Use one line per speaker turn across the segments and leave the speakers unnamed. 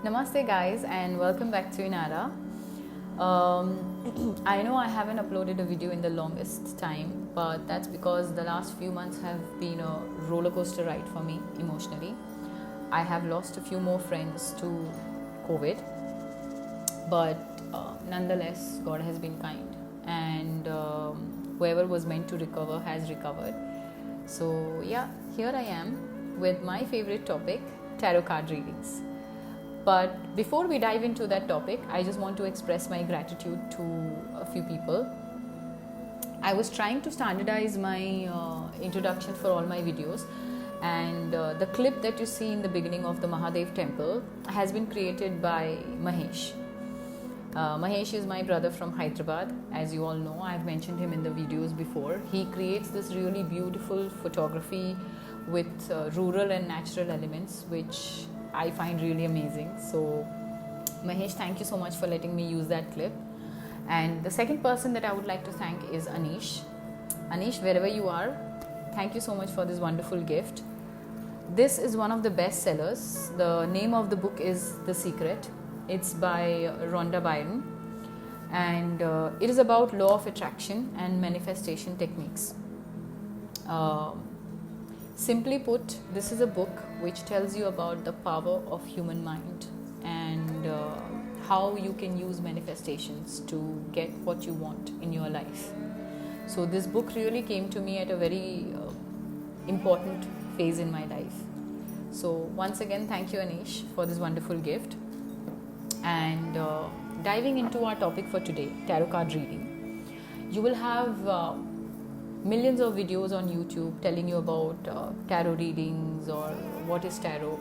Namaste guys and welcome back to Inara. I know I haven't uploaded a video in the longest time, but that's because the last few months have been a roller coaster ride for me emotionally. I have lost a few more friends to COVID, but nonetheless, God has been kind, and whoever was meant to recover has recovered. So, yeah, here I am with my favorite topic, tarot card readings. But before we dive into that topic, I just want to express my gratitude to a few people. I was trying to standardize my introduction for all my videos, and the clip that you see in the beginning of the Mahadev temple has been created by Mahesh. Mahesh is my brother from Hyderabad. As you all know, I've mentioned him in the videos before. He creates this really beautiful photography with rural and natural elements, which I find really amazing. So, Mahesh, thank you so much for letting me use that clip. And the second person that I would like to thank is Anish. Anish, wherever you are, thank you so much for this wonderful gift. This is one of the best sellers. The name of the book is The Secret. It's by Rhonda Byrne, and it is about law of attraction and manifestation techniques. Simply put, this is a book which tells you about the power of human mind and how you can use manifestations to get what you want in your life. So this book really came to me at a very important phase in my life. So once again, thank you Anish for this wonderful gift. And diving into our topic for today, tarot card reading. You will have millions of videos on YouTube telling you about tarot readings or what is tarot.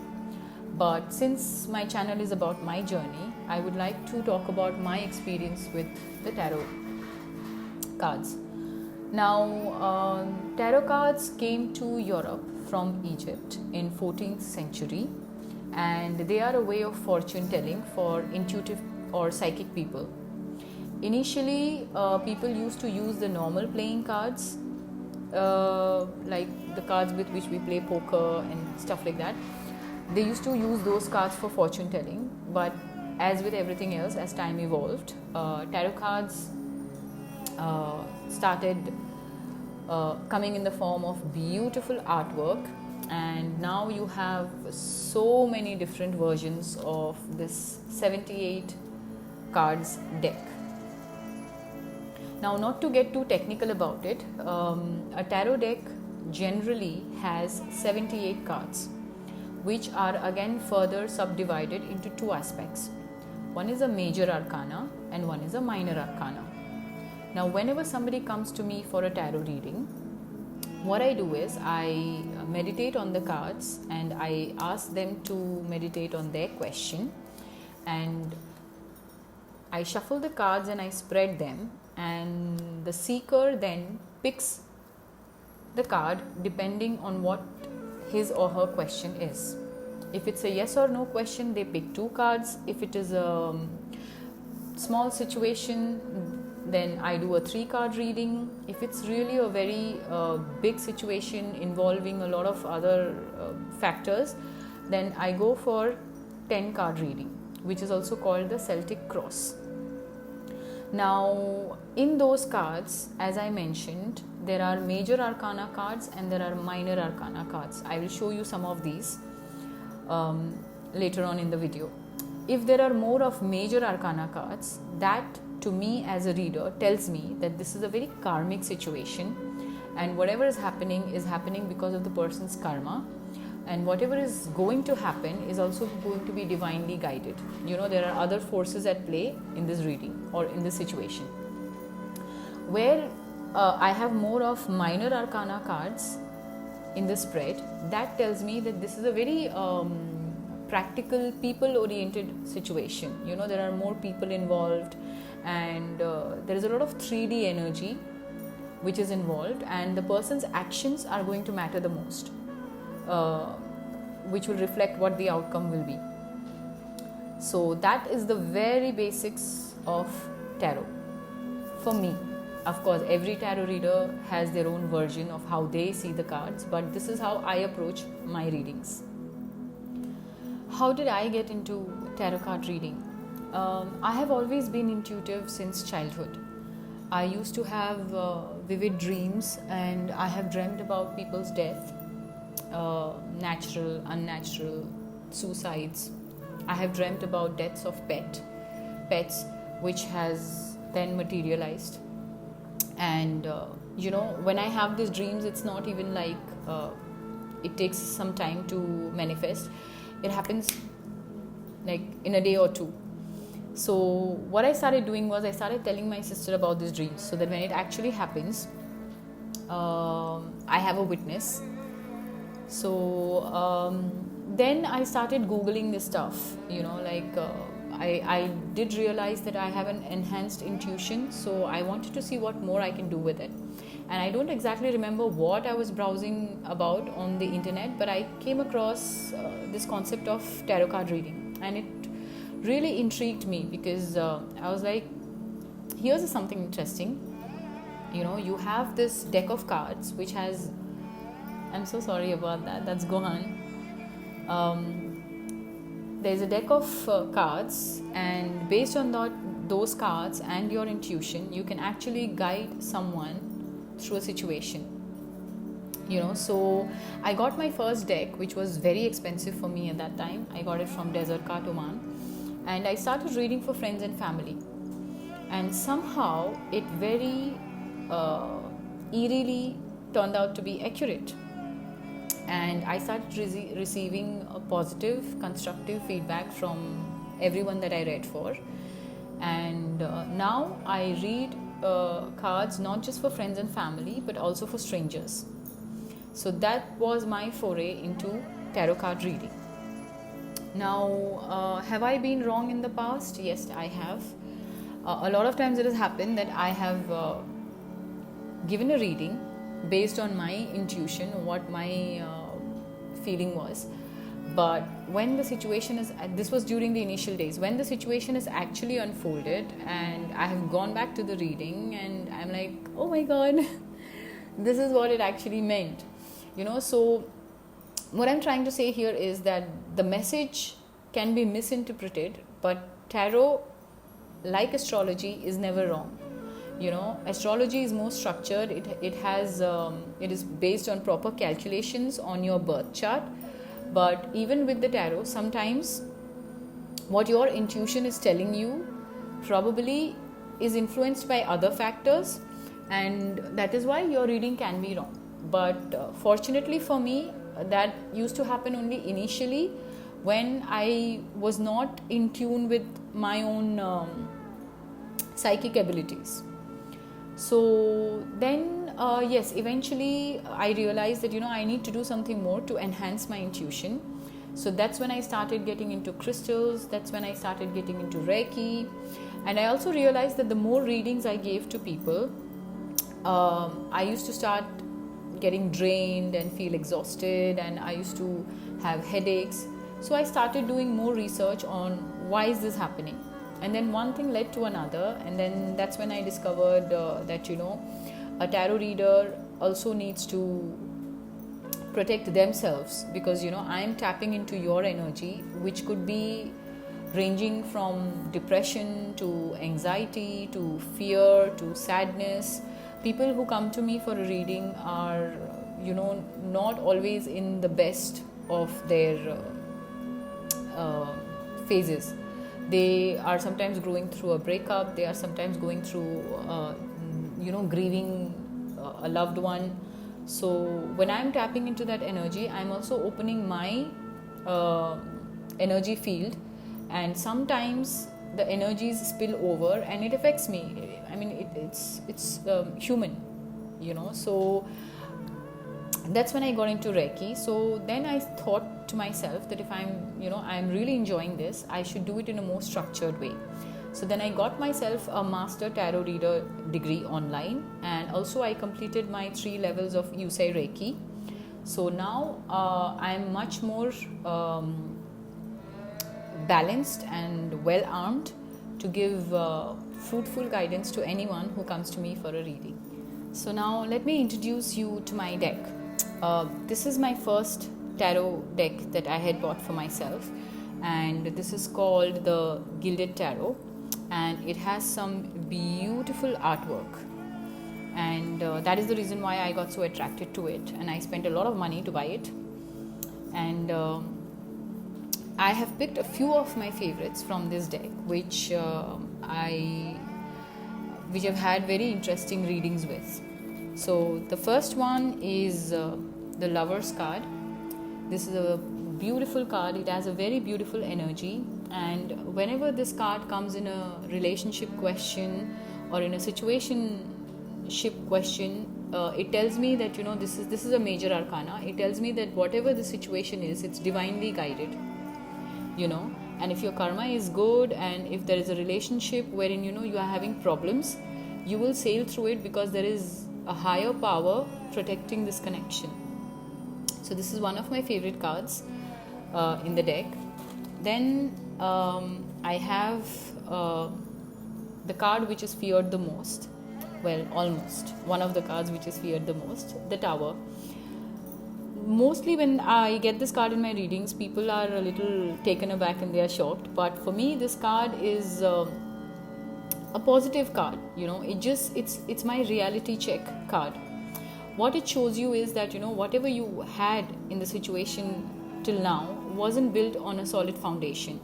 But since my channel is about my journey, I would like to talk about my experience with the tarot cards. Now, tarot cards came to Europe from Egypt in 14th century, and they are a way of fortune telling for intuitive or psychic people. Initially, people used to use the normal playing cards, like the cards with which we play poker and stuff like that. They used to use those cards for fortune telling, but as with everything else, as time evolved, tarot cards started coming in the form of beautiful artwork, and now you have so many different versions of this 78 cards deck. Now, not to get too technical about it, a tarot deck generally has 78 cards, which are again further subdivided into two aspects. One is a major arcana and one is a minor arcana. Now, whenever somebody comes to me for a tarot reading, what I do is I meditate on the cards and I ask them to meditate on their question, and I shuffle the cards and I spread them, and the seeker then picks the card depending on what his or her question is. If it's a yes or no question, they pick two cards. If it is a small situation, then I do a 3-card reading. If it's really a very big situation involving a lot of other factors, then I go for 10-card reading, which is also called the Celtic Cross. Now, in those cards, as I mentioned, there are major arcana cards and there are minor arcana cards. I will show you some of these later on in the video. If there are more of major arcana cards, that to me as a reader tells me that this is a very karmic situation, and whatever is happening because of the person's karma, and whatever is going to happen is also going to be divinely guided. There are other forces at play in this reading or in this situation. Where I have more of minor arcana cards in the spread, that tells me that this is a very practical, people-oriented situation. There are more people involved, and there is a lot of 3D energy which is involved, and the person's actions are going to matter the most, which will reflect what the outcome will be. So that is the very basics of tarot for me. Of course, every tarot reader has their own version of how they see the cards, but this is how I approach my readings. How did I get into tarot card reading. I have always been intuitive since childhood. I used to have vivid dreams, and I have dreamt about people's death, natural, unnatural, suicides. I have dreamt about deaths of pets, which has then materialized. And when I have these dreams, it's not even like it takes some time to manifest. It happens like in a day or two. So what I started doing was I started telling my sister about these dreams, so that when it actually happens, I have a witness. So then I started Googling this stuff, I did realize that I have an enhanced intuition, so I wanted to see what more I can do with it. And I don't exactly remember what I was browsing about on the internet, but I came across this concept of tarot card reading, and it really intrigued me because I was like, here's something interesting. You have this deck of cards which has, I'm so sorry about that, that's Gohan. There's a deck of cards, and based on those cards and your intuition, you can actually guide someone through a situation. So I got my first deck, which was very expensive for me at that time. I got it from Desert Cart Oman, and I started reading for friends and family, and somehow it very eerily turned out to be accurate. And I started receiving a positive, constructive feedback from everyone that I read for. And now I read cards not just for friends and family, but also for strangers. So that was my foray into tarot card reading. Now, have I been wrong in the past? Yes, I have. A lot of times it has happened that I have given a reading based on my intuition, what my feeling was. But when the situation is, this was during the initial days, when the situation is actually unfolded and I have gone back to the reading and I'm like, oh my God, this is what it actually meant. So what I'm trying to say here is that the message can be misinterpreted, but tarot, like astrology, is never wrong. Astrology is more structured. It is based on proper calculations on your birth chart. But even with the tarot, sometimes what your intuition is telling you probably is influenced by other factors, and that is why your reading can be wrong. But fortunately for me, that used to happen only initially when I was not in tune with my own psychic abilities. So then, yes, eventually I realized that, I need to do something more to enhance my intuition. So that's when I started getting into crystals. That's when I started getting into Reiki. And I also realized that the more readings I gave to people, I used to start getting drained and feel exhausted, and I used to have headaches. So I started doing more research on why is this happening. And then one thing led to another, and then that's when I discovered that a tarot reader also needs to protect themselves, because I am tapping into your energy, which could be ranging from depression to anxiety to fear to sadness. People who come to me for a reading are not always in the best of their phases. They are sometimes going through a breakup. They are sometimes going through, grieving a loved one. So when I'm tapping into that energy, I'm also opening my energy field, and sometimes the energies spill over and it affects me. I mean, it's human, So that's when I got into Reiki. So then I thought to myself that if I'm really enjoying this, I should do it in a more structured way. So then I got myself a master tarot reader degree online, and also I completed my 3 levels of Yusei Reiki. So now I'm much more balanced and well armed to give fruitful guidance to anyone who comes to me for a reading. So now let me introduce you to my deck. This is my first tarot deck that I had bought for myself, and this is called the Gilded Tarot, and it has some beautiful artwork, and that is the reason why I got so attracted to it, and I spent a lot of money to buy it. And I have picked a few of my favorites from this deck, which I've had very interesting readings with. So the first one is the Lover's card. This is a beautiful card. It has a very beautiful energy, and whenever this card comes in a relationship question or in a situationship question, it tells me that this is a major arcana. It tells me that whatever the situation is, it's divinely guided, and if your karma is good, and if there is a relationship wherein you are having problems, you will sail through it because there is a higher power protecting this connection. So this is one of my favorite cards in the deck. Then I have the card which is feared the most. Well, almost one of the cards which is feared the most, the Tower. Mostly when I get this card in my readings, people are a little taken aback and they are shocked. But for me, this card is a positive card. It's my reality check card. What it shows you is that whatever you had in the situation till now wasn't built on a solid foundation,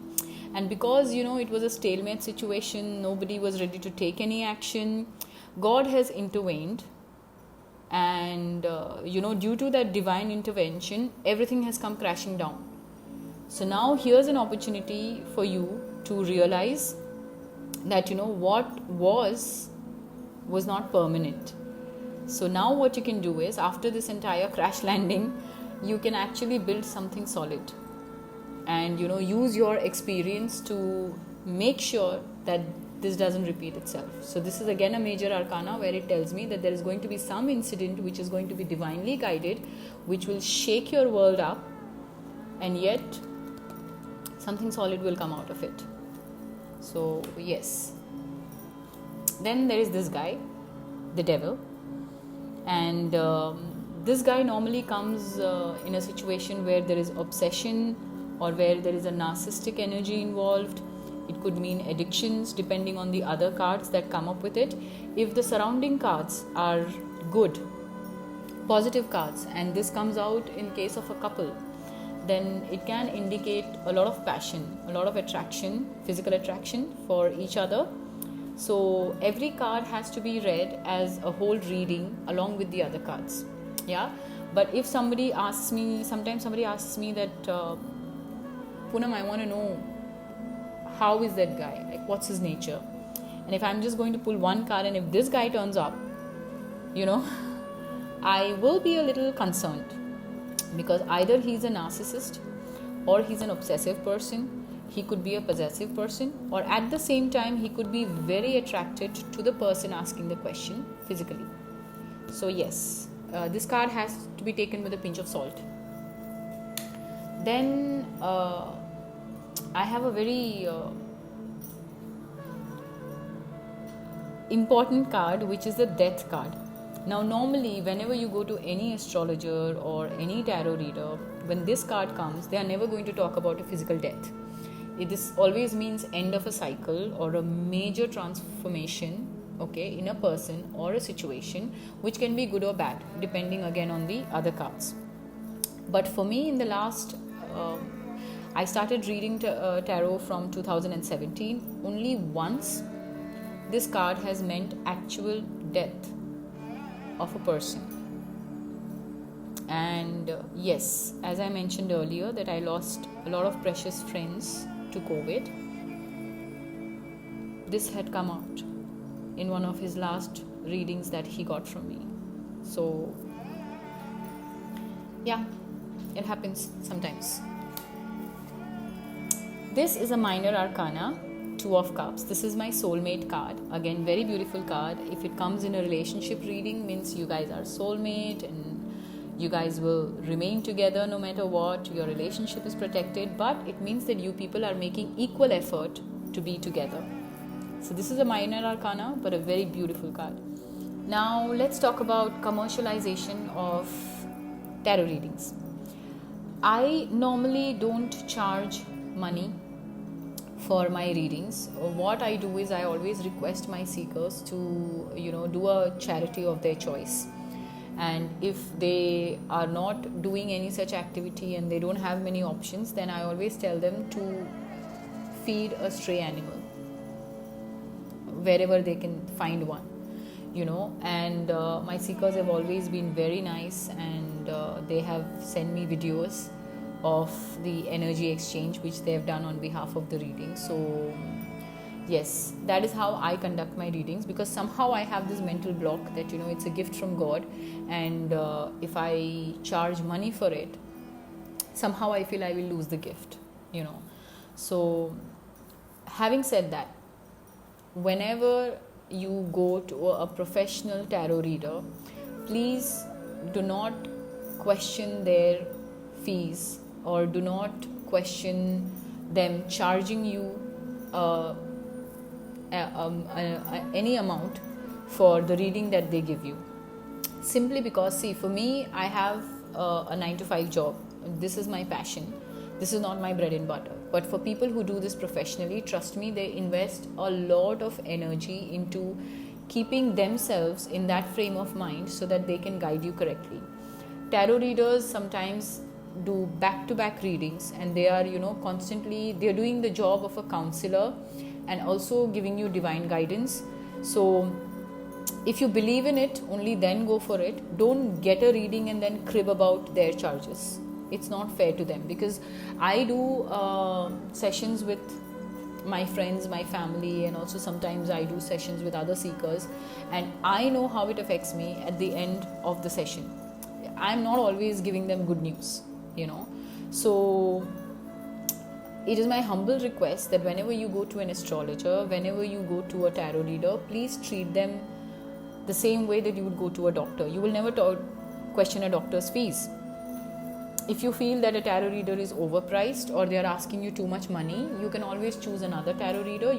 and because it was a stalemate situation, nobody was ready to take any action. God has intervened, and due to that divine intervention, everything has come crashing down. So now here's an opportunity for you to realize that what was not permanent. So now what you can do is, after this entire crash landing, you can actually build something solid, and use your experience to make sure that this doesn't repeat itself. So this is again a major arcana, where it tells me that there is going to be some incident which is going to be divinely guided, which will shake your world up, and yet something solid will come out of it. So yes. Then there is this guy, the Devil, and this guy normally comes in a situation where there is obsession, or where there is a narcissistic energy involved. It could mean addictions, depending on the other cards that come up with it. If the surrounding cards are good, positive cards, and this comes out in case of a couple, then it can indicate a lot of passion, a lot of attraction, physical attraction for each other. So every card has to be read as a whole reading along with the other cards. Yeah. But if somebody asks me that, Poonam, I want to know, how is that guy? Like, what's his nature? And if I'm just going to pull one card, and if this guy turns up, I will be a little concerned, because either he's a narcissist, or he's an obsessive person. He could be a possessive person, or at the same time, he could be very attracted to the person asking the question physically. So yes, this card has to be taken with a pinch of salt. Then I have a very important card, which is the Death card. Now normally whenever you go to any astrologer or any tarot reader, when this card comes, they are never going to talk about a physical death. This always means end of a cycle or a major transformation, okay, in a person or a situation, which can be good or bad, depending again on the other cards. But for me, in the last I started reading tarot from 2017. Only once this card has meant actual death of a person. And yes, as I mentioned earlier, that I lost a lot of precious friends to COVID. This had come out in one of his last readings that he got from me. So yeah, it happens sometimes. This is a minor arcana, Two of Cups. This is my soulmate card. Again, very beautiful card. If it comes in a relationship reading, means you guys are soulmate and you guys will remain together no matter what. Your relationship is protected, but it means that you people are making equal effort to be together. So this is a minor arcana, but a very beautiful card. Now let's talk about commercialization of tarot readings. I normally don't charge money for my readings. What I do is I always request my seekers to, do a charity of their choice. And if they are not doing any such activity and they don't have many options, then I always tell them to feed a stray animal wherever they can find one, and my seekers have always been very nice, and they have sent me videos of the energy exchange which they have done on behalf of the reading. So yes, that is how I conduct my readings, because somehow I have this mental block that it's a gift from God, and if I charge money for it, somehow I feel I will lose the gift. So having said that, whenever you go to a professional tarot reader, please do not question their fees, or do not question them charging you any amount for the reading that they give you. Simply because, see, for me, I have a 9-to-5 job. This is my passion. This is not my bread and butter. But for people who do this professionally, trust me, they invest a lot of energy into keeping themselves in that frame of mind so that they can guide you correctly. Tarot readers sometimes do back-to-back readings, and they are, constantly, they're doing the job of a counselor and also giving you divine guidance. So if you believe in it, only then go for it. Don't get a reading and then crib about their charges. It's not fair to them, because I do sessions with my friends, my family, and also sometimes I do sessions with other seekers, and I know how it affects me at the end of the session. I'm not always giving them good news, So it is my humble request that whenever you go to an astrologer, whenever you go to a tarot reader, please treat them the same way that you would go to a doctor. You will never question a doctor's fees. If you feel that a tarot reader is overpriced or they are asking you too much money, you can always choose another tarot reader.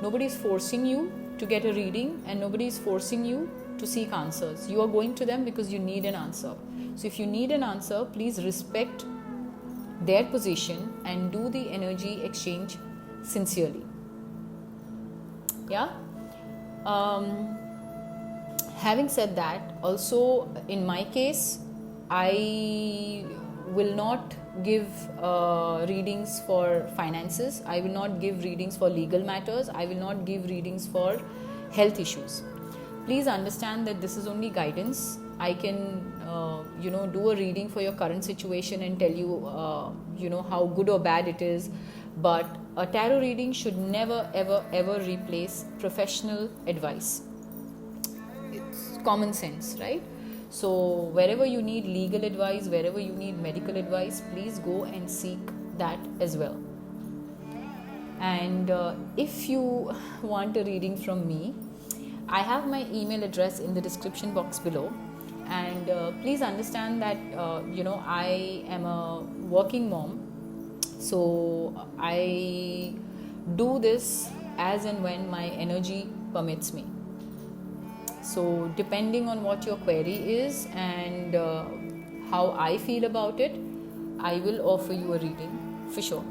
Nobody is forcing you to get a reading, and nobody is forcing you to seek answers. You are going to them because you need an answer. So if you need an answer, please respect their position and do the energy exchange sincerely. Yeah. Having said that, also in my case, I will not give readings for finances. I will not give readings for legal matters. I will not give readings for health issues. Please understand that this is only guidance. I can, do a reading for your current situation and tell you, how good or bad it is. But a tarot reading should never, ever, ever replace professional advice. It's common sense, right? So wherever you need legal advice, wherever you need medical advice, please go and seek that as well. And if you want a reading from me, I have my email address in the description box below. And please understand that, I am a working mom. So I do this as and when my energy permits me. So depending on what your query is and how I feel about it, I will offer you a reading for sure.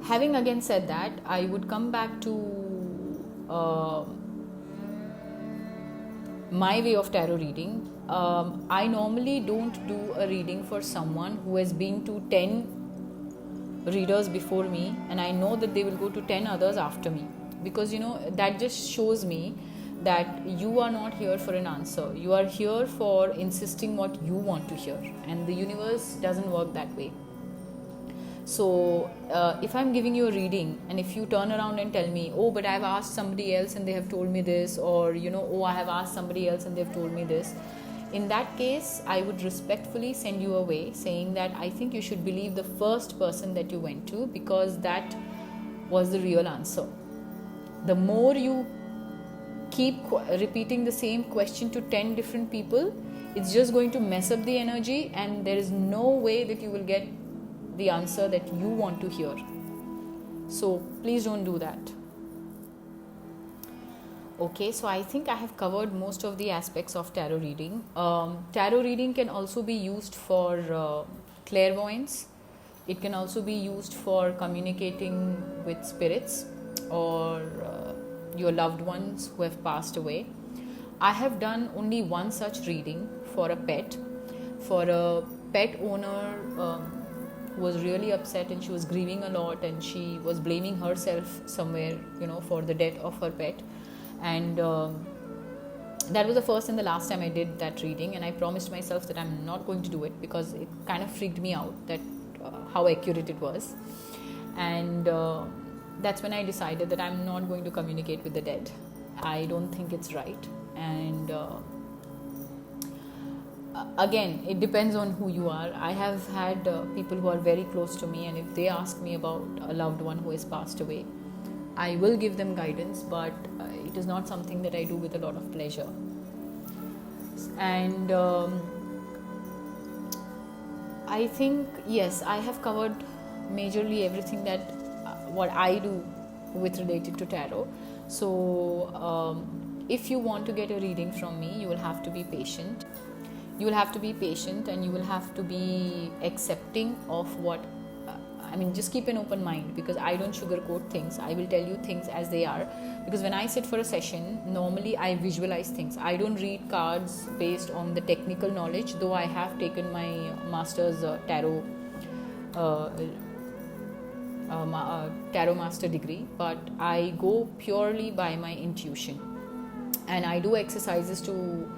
Having again said that, I would come back to my way of tarot reading. I normally don't do a reading for someone who has been to 10 readers before me, and I know that they will go to 10 others after me, because that just shows me that you are not here for an answer. You are here for insisting what you want to hear, and the universe doesn't work that way. So if I'm giving you a reading, and if you turn around and tell me, oh, but I've asked somebody else and they have told me this, or oh, I have asked somebody else and they've told me this, in that case I would respectfully send you away, saying that I think you should believe the first person that you went to, because that was the real answer. The more you keep repeating the same question to 10 different people, it's just going to mess up the energy, and there is no way that you will get the answer that you want to hear. So please don't do that. Okay, so I think I have covered most of the aspects of tarot reading. Tarot reading can also be used for clairvoyance. It can also be used for communicating with spirits or your loved ones who have passed away. I have done only one such reading for a pet, for a pet owner who was really upset, and she was grieving a lot, and she was blaming herself somewhere, for the death of her pet. And that was the first and the last time I did that reading, and I promised myself that I'm not going to do it because it kind of freaked me out that how accurate it was. And that's when I decided that I'm not going to communicate with the dead. I don't think it's right. And again, it depends on who you are. I have had people who are very close to me, and if they ask me about a loved one who has passed away, I will give them guidance, but it is not something that I do with a lot of pleasure. And I think, yes, I have covered majorly everything that what I do with related to tarot. So if you want to get a reading from me, you will have to be patient. You will have to be patient, and you will have to be accepting of what just keep an open mind, because I don't sugarcoat things. I will tell you things as they are, because when I sit for a session, normally I visualize things. I don't read cards based on the technical knowledge, though I have taken my master's tarot master degree, but I go purely by my intuition, and I do exercises to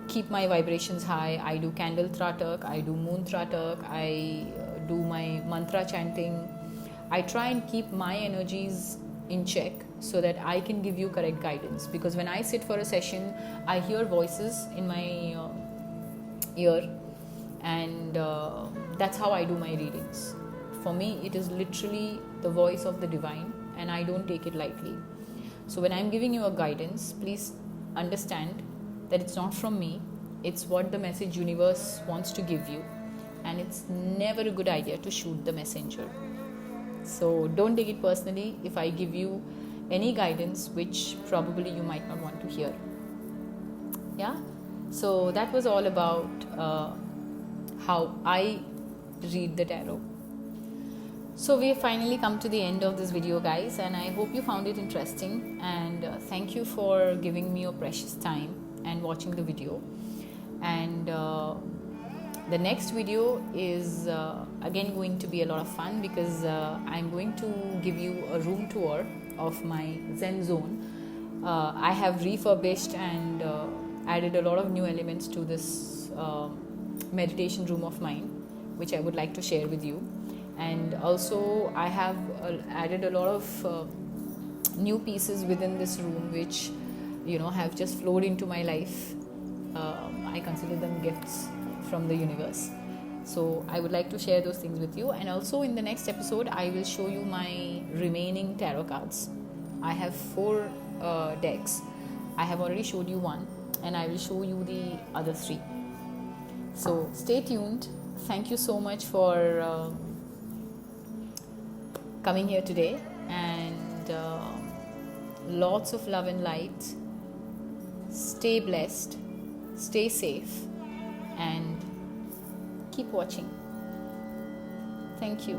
keep my vibrations high. I do candle tratak, I do moon tratak, I do my mantra chanting. I try and keep my energies in check so that I can give you correct guidance, because when I sit for a session, I hear voices in my ear, and that's how I do my readings. For me, it is literally the voice of the divine, and I don't take it lightly. So when I'm giving you a guidance, please understand that it's not from me. It's what the message universe wants to give you, and it's never a good idea to shoot the messenger. So don't take it personally if I give you any guidance which probably you might not want to hear. Yeah, so that was all about how I read the tarot. So we have finally come to the end of this video, guys, and I hope you found it interesting, and thank you for giving me your precious time and watching the video. And the next video is again going to be a lot of fun, because I'm going to give you a room tour of my Zen zone. I have refurbished and added a lot of new elements to this meditation room of mine, which I would like to share with you. And also I have added a lot of new pieces within this room, which have just flowed into my life. I consider them gifts from the universe. So I would like to share those things with you. And also in the next episode, I will show you my remaining tarot cards. I have 4 decks. I have already showed you one, and I will show you the other 3. So stay tuned. Thank you so much for coming here today, and lots of love and light. Stay blessed, stay safe, and keep watching. Thank you.